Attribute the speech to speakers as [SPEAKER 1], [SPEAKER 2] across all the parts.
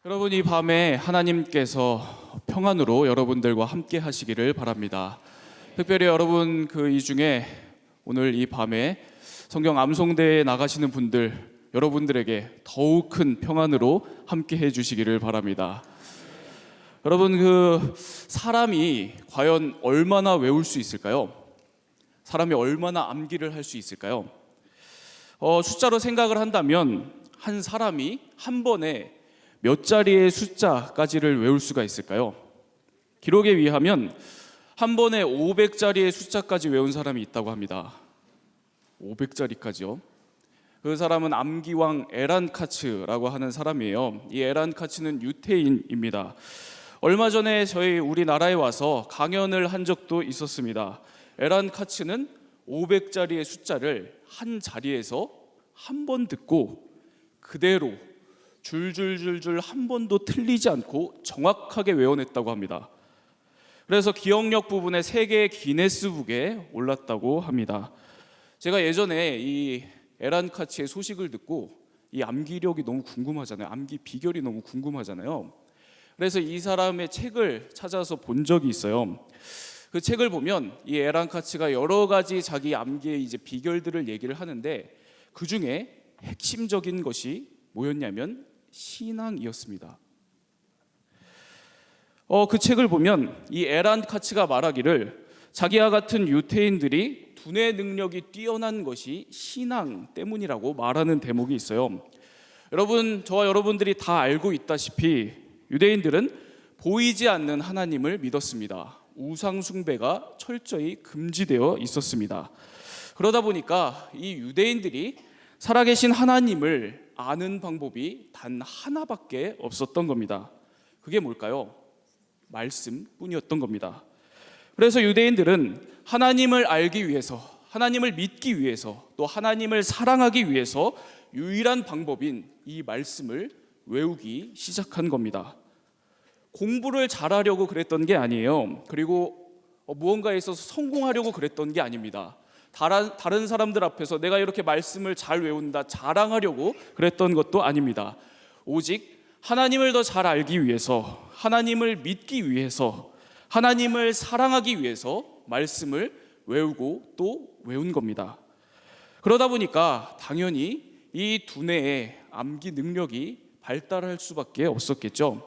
[SPEAKER 1] 여러분, 이 밤에 하나님께서 평안으로 여러분들과 함께 하시기를 바랍니다. 특별히 여러분 이 중에 오늘 이 밤에 성경 암송대에 나가시는 분들, 여러분들에게 더욱 큰 평안으로 함께 해주시기를 바랍니다. 여러분, 사람이 과연 얼마나 외울 수 있을까요? 사람이 얼마나 암기를 할 수 있을까요? 숫자로 생각을 한다면 한 사람이 한 번에 몇 자리의 숫자까지를 외울 수가 있을까요? 기록에 의하면 한 번에 500자리의 숫자까지 외운 사람이 있다고 합니다. 500자리까지요? 그 사람은 암기왕 에란 카츠라고 하는 사람이에요. 이 에란 카츠는 유태인입니다. 얼마 전에 우리나라에 와서 강연을 한 적도 있었습니다. 에란 카츠는 500자리의 숫자를 한 자리에서 한 번 듣고 그대로 줄줄줄줄 한 번도 틀리지 않고 정확하게 외워냈다고 합니다. 그래서 기억력 부분에 세계 기네스북에 올랐다고 합니다. 제가 예전에 이 에란 카츠의 소식을 듣고 이 암기력이 너무 궁금하잖아요. 암기 비결이 너무 궁금하잖아요. 그래서 이 사람의 책을 찾아서 본 적이 있어요. 그 책을 보면 이 에란 카츠가 여러 가지 자기 암기의 비결들을 얘기를 하는데 그 중에 핵심적인 것이 뭐였냐면 신앙이었습니다. 그 책을 보면 이 에란 카츠가 말하기를 자기와 같은 유태인들이 두뇌 능력이 뛰어난 것이 신앙 때문이라고 말하는 대목이 있어요. 여러분, 저와 여러분들이 다 알고 있다시피 유대인들은 보이지 않는 하나님을 믿었습니다. 우상 숭배가 철저히 금지되어 있었습니다. 그러다 보니까 이 유대인들이 살아계신 하나님을 아는 방법이 단 하나밖에 없었던 겁니다. 그게 뭘까요? 말씀뿐이었던 겁니다. 그래서 유대인들은 하나님을 알기 위해서, 하나님을 믿기 위해서, 또 하나님을 사랑하기 위해서 유일한 방법인 이 말씀을 외우기 시작한 겁니다. 공부를 잘하려고 그랬던 게 아니에요. 그리고 무언가에 있어서 성공하려고 그랬던 게 아닙니다. 다른 사람들 앞에서 내가 이렇게 말씀을 잘 외운다 자랑하려고 그랬던 것도 아닙니다. 오직 하나님을 더 잘 알기 위해서, 하나님을 믿기 위해서, 하나님을 사랑하기 위해서 말씀을 외우고 또 외운 겁니다. 그러다 보니까 당연히 이 두뇌의 암기 능력이 발달할 수밖에 없었겠죠.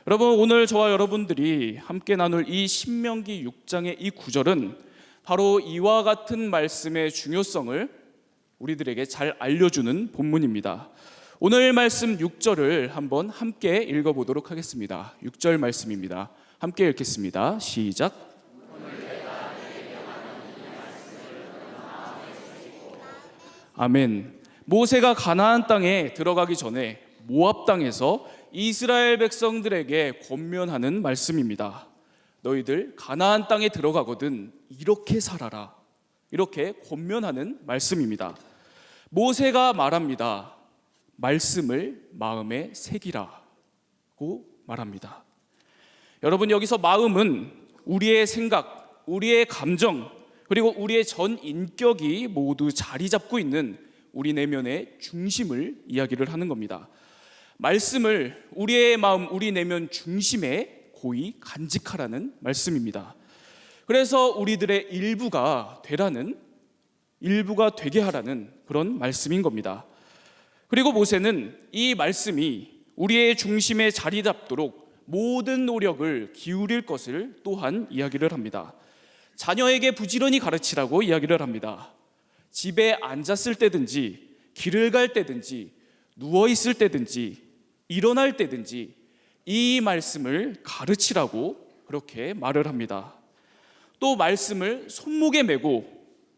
[SPEAKER 1] 여러분, 오늘 저와 여러분들이 함께 나눌 이 신명기 6장의 이 구절은 바로 이와 같은 말씀의 중요성을 우리들에게 잘 알려주는 본문입니다. 오늘 말씀 6절을 한번 함께 읽어보도록 하겠습니다. 6절 말씀입니다. 함께 읽겠습니다. 시작. 아멘. 모세가 가나안 땅에 들어가기 전에 모압 땅에서 이스라엘 백성들에게 권면하는 말씀입니다. 너희들 가나안 땅에 들어가거든 이렇게 살아라, 이렇게 권면하는 말씀입니다. 모세가 말합니다. 말씀을 마음에 새기라고 말합니다. 여러분, 여기서 마음은 우리의 생각, 우리의 감정, 그리고 우리의 전 인격이 모두 자리 잡고 있는 우리 내면의 중심을 이야기를 하는 겁니다. 말씀을 우리의 마음, 우리 내면 중심에 고이 간직하라는 말씀입니다. 그래서 우리들의 일부가 되게 하라는 그런 말씀인 겁니다. 그리고 모세는 이 말씀이 우리의 중심에 자리 잡도록 모든 노력을 기울일 것을 또한 이야기를 합니다. 자녀에게 부지런히 가르치라고 이야기를 합니다. 집에 앉았을 때든지, 길을 갈 때든지, 누워 있을 때든지, 일어날 때든지 이 말씀을 가르치라고 그렇게 말을 합니다. 또 말씀을 손목에 메고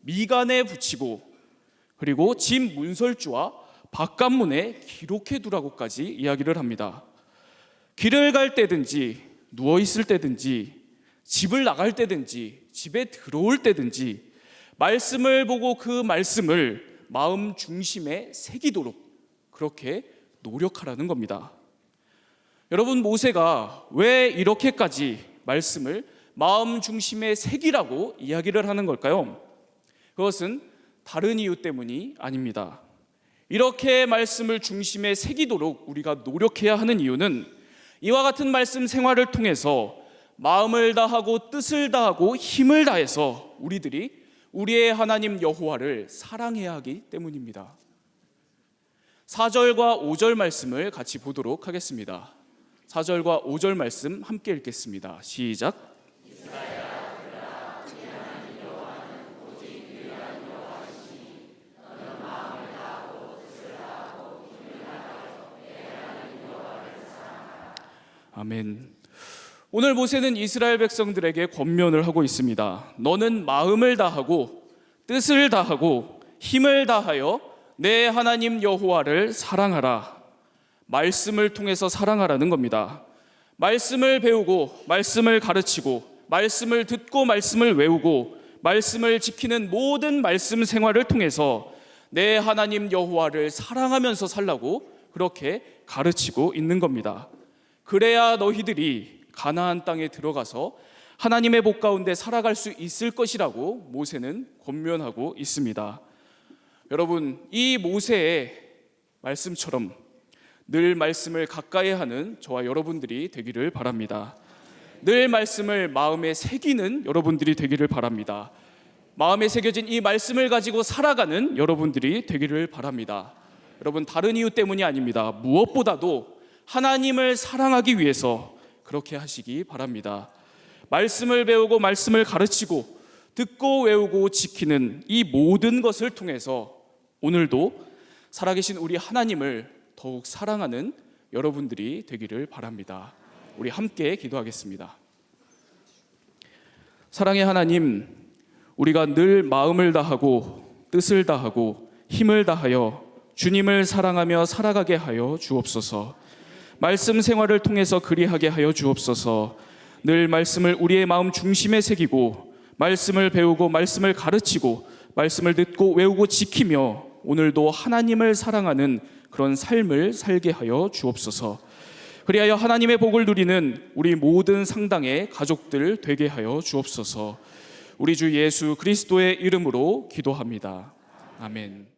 [SPEAKER 1] 미간에 붙이고 그리고 집 문설주와 바깥문에 기록해 두라고까지 이야기를 합니다. 길을 갈 때든지, 누워 있을 때든지, 집을 나갈 때든지, 집에 들어올 때든지 말씀을 보고 그 말씀을 마음 중심에 새기도록 그렇게 노력하라는 겁니다. 여러분, 모세가 왜 이렇게까지 말씀을 마음 중심에 새기라고 이야기를 하는 걸까요? 그것은 다른 이유 때문이 아닙니다. 이렇게 말씀을 중심에 새기도록 우리가 노력해야 하는 이유는 이와 같은 말씀 생활을 통해서 마음을 다하고 뜻을 다하고 힘을 다해서 우리들이 우리의 하나님 여호와를 사랑해야 하기 때문입니다. 4절과 5절 말씀을 같이 보도록 하겠습니다. 4절과 5절 말씀 함께 읽겠습니다. 시작. 아멘. 오늘 모세는 이스라엘 백성들에게 권면을 하고 있습니다. 너는 마음을 다하고 뜻을 다하고 힘을 다하여 내 하나님 여호와를 사랑하라. 말씀을 통해서 사랑하라는 겁니다. 말씀을 배우고 말씀을 가르치고 말씀을 듣고 말씀을 외우고 말씀을 지키는 모든 말씀 생활을 통해서 내 하나님 여호와를 사랑하면서 살라고 그렇게 가르치고 있는 겁니다. 그래야 너희들이 가나안 땅에 들어가서 하나님의 복 가운데 살아갈 수 있을 것이라고 모세는 권면하고 있습니다. 여러분, 이 모세의 말씀처럼 늘 말씀을 가까이 하는 저와 여러분들이 되기를 바랍니다. 늘 말씀을 마음에 새기는 여러분들이 되기를 바랍니다. 마음에 새겨진 이 말씀을 가지고 살아가는 여러분들이 되기를 바랍니다. 여러분, 다른 이유 때문이 아닙니다. 무엇보다도 하나님을 사랑하기 위해서 그렇게 하시기 바랍니다. 말씀을 배우고 말씀을 가르치고 듣고 외우고 지키는 이 모든 것을 통해서 오늘도 살아계신 우리 하나님을 더욱 사랑하는 여러분들이 되기를 바랍니다. 우리 함께 기도하겠습니다. 사랑의 하나님, 우리가 늘 마음을 다하고 뜻을 다하고 힘을 다하여 주님을 사랑하며 살아가게 하여 주옵소서. 말씀 생활을 통해서 그리하게 하여 주옵소서. 늘 말씀을 우리의 마음 중심에 새기고 말씀을 배우고 말씀을 가르치고 말씀을 듣고 외우고 지키며 오늘도 하나님을 사랑하는 그런 삶을 살게 하여 주옵소서. 그리하여 하나님의 복을 누리는 우리 모든 상당의 가족들 되게 하여 주옵소서. 우리 주 예수 그리스도의 이름으로 기도합니다. 아멘.